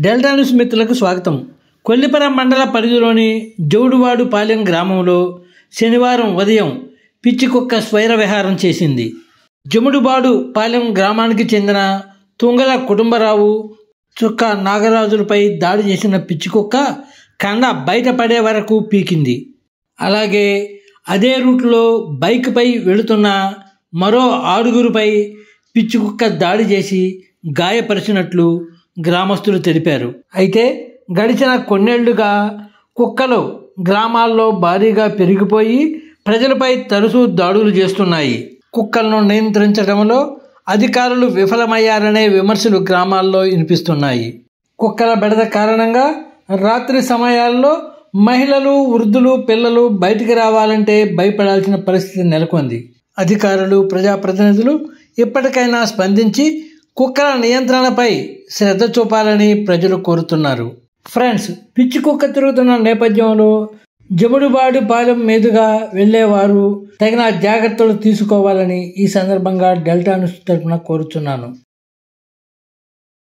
Delta news మిత్రులకు స్వాగతం. కొల్లిపర మండల పరిధిలోని జౌడువాడుపాలెం గ్రామంలో శనివారం ఉదయం పిచ్చికుక్క స్వైర విహారం చేసింది. జముడుబాడుపాలెం గ్రామానికి చెందిన తుంగల కుటుంబరావు, చుక్క నాగరాజులపై దాడి చేసిన పిచ్చికుక్క కండ బయటపడే వరకు పీకింది. అలాగే అదే రూట్లో బైక్పై వెళుతున్న మరో 6గురిపై పిచ్చికుక్క దాడి చేసి గాయపరిచినట్లు గ్రామస్తులు తెలిపారు. అయితే గడిచిన కొన్నేళ్లుగా కుక్కలు గ్రామాల్లో భారీగా పెరిగిపోయి ప్రజలపై తరచూ దాడులు చేస్తున్నాయి. కుక్కలను నియంత్రించడంలో అధికారులు విఫలమయ్యారనే విమర్శలు గ్రామాల్లో వినిపిస్తున్నాయి. కుక్కల బెడద కారణంగా రాత్రి సమయాల్లో మహిళలు, వృద్ధులు, పిల్లలు బయటికి రావాలంటే భయపడాల్సిన పరిస్థితి నెలకొంది. అధికారులు, ప్రజాప్రతినిధులు ఇప్పటికైనా స్పందించి కుక్కల నియంత్రణపై శ్రద్ధ చూపాలని ప్రజలు కోరుతున్నారు. ఫ్రెండ్స్, పిచ్చి కుక్క తిరుగుతున్న నేపథ్యంలో జముడుబాడుపాలెం మీదుగా వెళ్లేవారు తగిన జాగ్రత్తలు తీసుకోవాలని ఈ సందర్భంగా డెల్టా న్యూస్ తరపున కోరుతున్నాను.